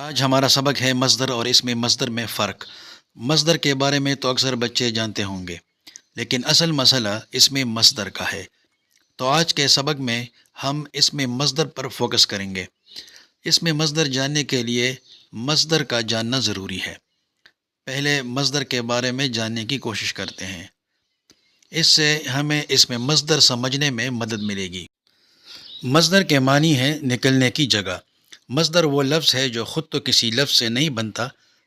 آج ہمارا سبق ہے مصدر اور اس میں مصدر میں فرق۔ مصدر کے بارے میں تو اکثر بچے جانتے ہوں گے، لیکن اصل مسئلہ اس میں مصدر کا ہے۔ تو آج کے سبق میں ہم اس میں مصدر پر فوکس کریں گے۔ اس میں مصدر جاننے کے لیے مصدر کا جاننا ضروری ہے۔ پہلے مصدر کے بارے میں جاننے کی کوشش کرتے ہیں۔ اس سے ہمیں اس میں مصدر سمجھنے میں مدد ملے گی۔ مصدر کے معنی ہے نکلنے کی جگہ۔ مصدر وہ لفظ ہے جو خود تو کسی لفظ سے نہیں بنتا،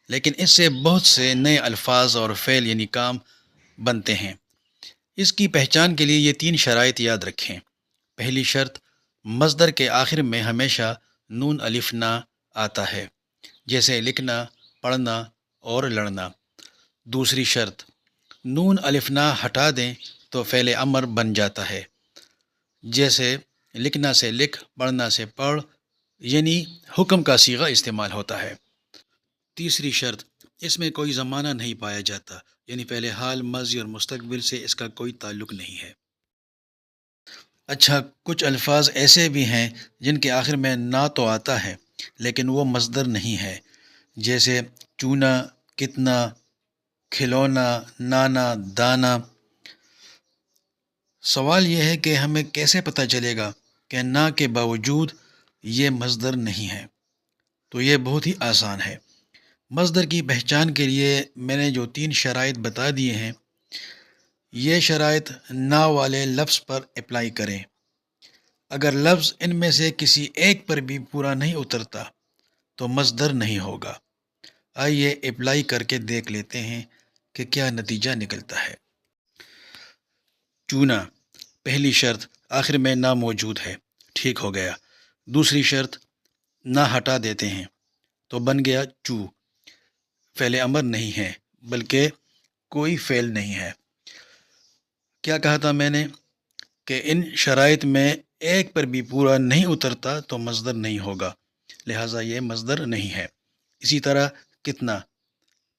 لیکن اس سے بہت سے نئے الفاظ اور فعل یعنی کام بنتے ہیں۔ اس کی پہچان کے لیے یہ 3 شرائط یاد رکھیں۔ پہلی شرط، مصدر کے آخر میں ہمیشہ نون الف نا آتا ہے، جیسے لکھنا، پڑھنا اور لڑنا۔ دوسری شرط، نون الف نا ہٹا دیں تو فعل امر بن جاتا ہے، جیسے لکھنا سے لکھ، پڑھنا سے پڑھ، یعنی حکم کا صیغہ استعمال ہوتا ہے۔ تیسری شرط، اس میں کوئی زمانہ نہیں پایا جاتا، یعنی پہلے حال، ماضی اور مستقبل سے اس کا کوئی تعلق نہیں ہے۔ اچھا، کچھ الفاظ ایسے بھی ہیں جن کے آخر میں نا تو آتا ہے، لیکن وہ مصدر نہیں ہے، جیسے چونا، کتنا، کھلونا، نانا، دانا۔ سوال یہ ہے کہ ہمیں کیسے پتہ چلے گا کہ نا کے باوجود یہ مصدر نہیں ہے؟ تو یہ بہت ہی آسان ہے۔ مصدر کی پہچان کے لیے میں نے جو 3 شرائط بتا دیے ہیں، یہ شرائط نا والے لفظ پر اپلائی کریں۔ اگر لفظ ان میں سے کسی ایک پر بھی پورا نہیں اترتا تو مصدر نہیں ہوگا۔ آئیے اپلائی کر کے دیکھ لیتے ہیں کہ کیا نتیجہ نکلتا ہے۔ چونا، پہلی شرط، آخر میں نا موجود ہے، ٹھیک ہو گیا۔ دوسری شرط، نا ہٹا دیتے ہیں تو بن گیا چو، فعل امر نہیں ہے بلکہ کوئی فعل نہیں ہے۔ کیا کہا تھا میں نے کہ ان شرائط میں ایک پر بھی پورا نہیں اترتا تو مصدر نہیں ہوگا، لہٰذا یہ مصدر نہیں ہے۔ اسی طرح کتنا،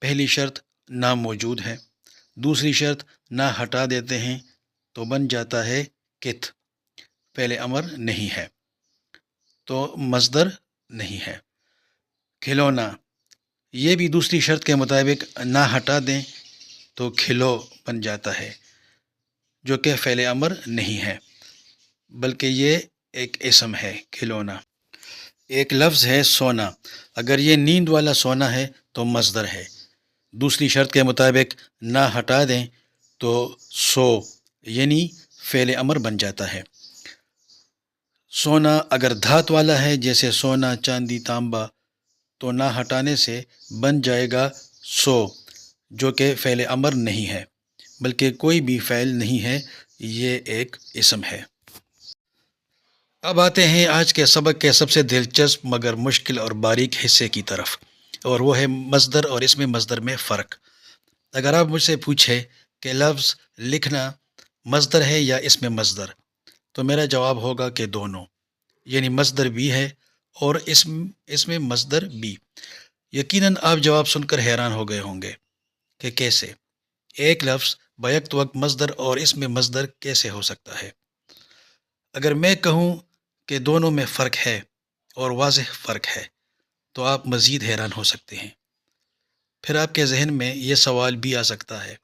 پہلی شرط نا موجود ہے، دوسری شرط نا ہٹا دیتے ہیں تو بن جاتا ہے کت، فعل امر نہیں ہے تو مصدر نہیں ہے۔ کھلونا، یہ بھی دوسری شرط کے مطابق نہ ہٹا دیں تو کھلو بن جاتا ہے، جو کہ فعل امر نہیں ہے بلکہ یہ ایک اسم ہے کھلونا۔ ایک لفظ ہے سونا، اگر یہ نیند والا سونا ہے تو مصدر ہے۔ دوسری شرط کے مطابق نہ ہٹا دیں تو سو یعنی فعل امر بن جاتا ہے۔ سونا اگر دھات والا ہے، جیسے سونا، چاندی، تانبا، تو نہ ہٹانے سے بن جائے گا سو، جو کہ فعل امر نہیں ہے بلکہ کوئی بھی فعل نہیں ہے، یہ ایک اسم ہے۔ اب آتے ہیں آج کے سبق کے سب سے دلچسپ مگر مشکل اور باریک حصے کی طرف، اور وہ ہے مصدر اور اس میں مصدر میں فرق۔ اگر آپ مجھ سے پوچھیں کہ لفظ لکھنا مصدر ہے یا اس میں مصدر، تو میرا جواب ہوگا کہ دونوں، یعنی مصدر بھی ہے اور اس میں مصدر بھی۔ یقیناً آپ جواب سن کر حیران ہو گئے ہوں گے کہ کیسے ایک لفظ بیک وقت مصدر اور اس میں مصدر کیسے ہو سکتا ہے۔ اگر میں کہوں کہ دونوں میں فرق ہے اور واضح فرق ہے تو آپ مزید حیران ہو سکتے ہیں۔ پھر آپ کے ذہن میں یہ سوال بھی آ سکتا ہے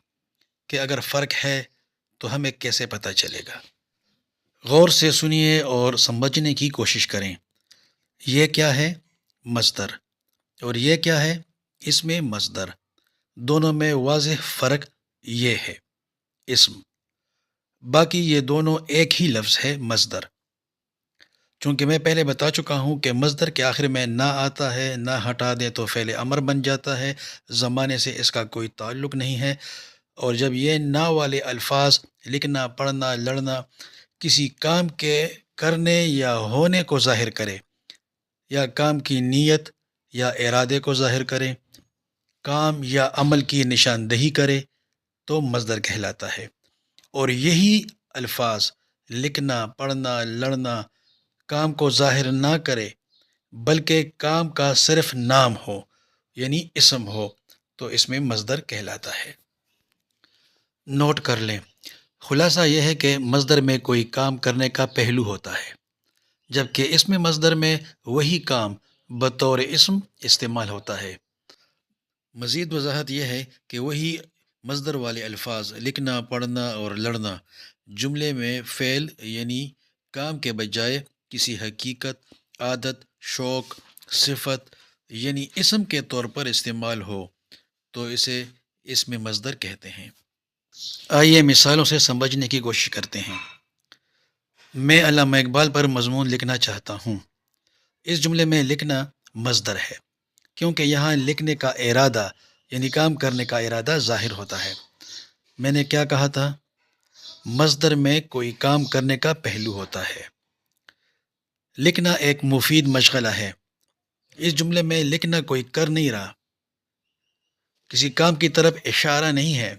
کہ اگر فرق ہے تو ہمیں کیسے پتہ چلے گا؟ غور سے سنیے اور سمجھنے کی کوشش کریں۔ یہ کیا ہے؟ مصدر، اور یہ کیا ہے؟ اس میں مصدر۔ دونوں میں واضح فرق یہ ہے، اسم۔ باقی یہ دونوں ایک ہی لفظ ہے، مصدر۔ چونکہ میں پہلے بتا چکا ہوں کہ مصدر کے آخر میں نہ آتا ہے، نہ ہٹا دیں تو فعل امر بن جاتا ہے، زمانے سے اس کا کوئی تعلق نہیں ہے، اور جب یہ نہ والے الفاظ لکھنا، پڑھنا، لڑنا کسی کام کے کرنے یا ہونے کو ظاہر کرے، یا کام کی نیت یا ارادے کو ظاہر کرے، کام یا عمل کی نشاندہی کرے تو مصدر کہلاتا ہے۔ اور یہی الفاظ لکھنا، پڑھنا، لڑنا کام کو ظاہر نہ کرے بلکہ کام کا صرف نام ہو یعنی اسم ہو تو اس میں مصدر کہلاتا ہے۔ نوٹ کر لیں، خلاصہ یہ ہے کہ مصدر میں کوئی کام کرنے کا پہلو ہوتا ہے، جبکہ اس میں مصدر میں وہی کام بطور اسم استعمال ہوتا ہے۔ مزید وضاحت یہ ہے کہ وہی مصدر والے الفاظ لکھنا، پڑھنا اور لڑنا جملے میں فعل یعنی کام کے بجائے کسی حقیقت، عادت، شوق، صفت یعنی اسم کے طور پر استعمال ہو تو اسے اسم مصدر کہتے ہیں۔ آئیے مثالوں سے سمجھنے کی کوشش کرتے ہیں۔ میں علامہ اقبال پر مضمون لکھنا چاہتا ہوں۔ اس جملے میں لکھنا مصدر ہے کیونکہ یہاں لکھنے کا ارادہ یعنی کام کرنے کا ارادہ ظاہر ہوتا ہے۔ میں نے کیا کہا تھا؟ مصدر میں کوئی کام کرنے کا پہلو ہوتا ہے۔ لکھنا ایک مفید مشغلہ ہے۔ اس جملے میں لکھنا کوئی کر نہیں رہا، کسی کام کی طرف اشارہ نہیں ہے،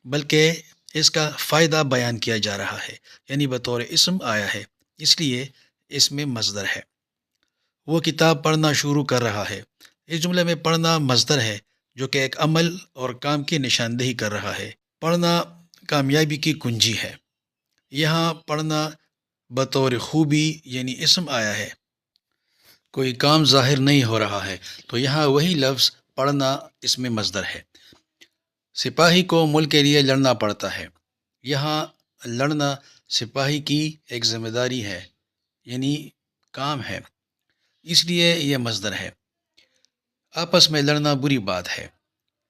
بلکہ اس کا فائدہ بیان کیا جا رہا ہے، یعنی بطور اسم آیا ہے، اس لیے اس میں مصدر ہے۔ وہ کتاب پڑھنا شروع کر رہا ہے۔ اس جملے میں پڑھنا مصدر ہے جو کہ ایک عمل اور کام کی نشاندہی کر رہا ہے۔ پڑھنا کامیابی کی کنجی ہے۔ یہاں پڑھنا بطور خوبی یعنی اسم آیا ہے، کوئی کام ظاہر نہیں ہو رہا ہے، تو یہاں وہی لفظ پڑھنا اس میں مصدر ہے۔ سپاہی کو ملک کے لیے لڑنا پڑتا ہے۔ یہاں لڑنا سپاہی کی ایک ذمہ داری ہے، یعنی کام ہے، اس لیے یہ مصدر ہے۔ آپس میں لڑنا بری بات ہے۔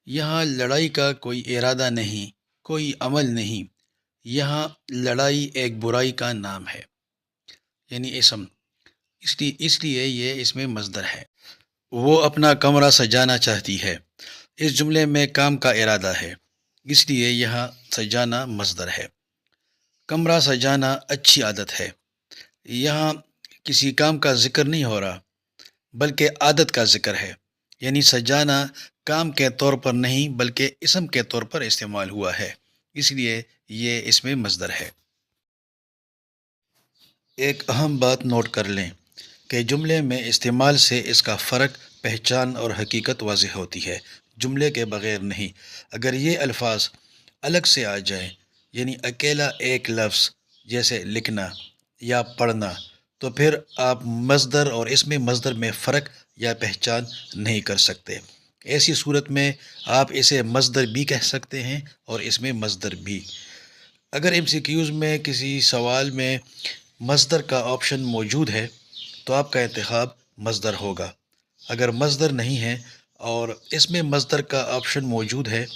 یہاں لڑائی کا کوئی ارادہ نہیں، کوئی عمل نہیں، یہاں لڑائی ایک برائی کا نام ہے، یعنی اسم، اس لیے یہ اس میں مصدر ہے۔ وہ اپنا کمرہ سجانا چاہتی ہے۔ اس جملے میں کام کا ارادہ ہے، اس لیے یہاں سجانا مصدر ہے۔ کمرہ سجانا اچھی عادت ہے۔ یہاں کسی کام کا ذکر نہیں ہو رہا، بلکہ عادت کا ذکر ہے، یعنی سجانا کام کے طور پر نہیں بلکہ اسم کے طور پر استعمال ہوا ہے، اس لیے یہ اس میں مصدر ہے۔ ایک اہم بات نوٹ کر لیں کہ جملے میں استعمال سے اس کا فرق، پہچان اور حقیقت واضح ہوتی ہے، جملے کے بغیر نہیں۔ اگر یہ الفاظ الگ سے آ جائیں، یعنی اکیلا ایک لفظ جیسے لکھنا یا پڑھنا، تو پھر آپ مصدر اور اسم مصدر میں فرق یا پہچان نہیں کر سکتے۔ ایسی صورت میں آپ اسے مصدر بھی کہہ سکتے ہیں اور اسم مصدر بھی۔ اگر MCQs میں کسی سوال میں مصدر کا آپشن موجود ہے تو آپ کا انتخاب مصدر ہوگا۔ اگر مصدر نہیں ہے اور اس میں مصدر کا آپشن موجود ہے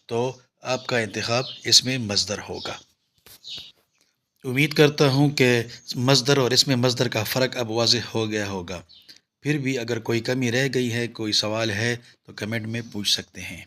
تو آپ کا انتخاب اس میں مصدر ہوگا۔ امید کرتا ہوں کہ مصدر اور اس میں مصدر کا فرق اب واضح ہو گیا ہوگا۔ پھر بھی اگر کوئی کمی رہ گئی ہے، کوئی سوال ہے تو کمنٹ میں پوچھ سکتے ہیں۔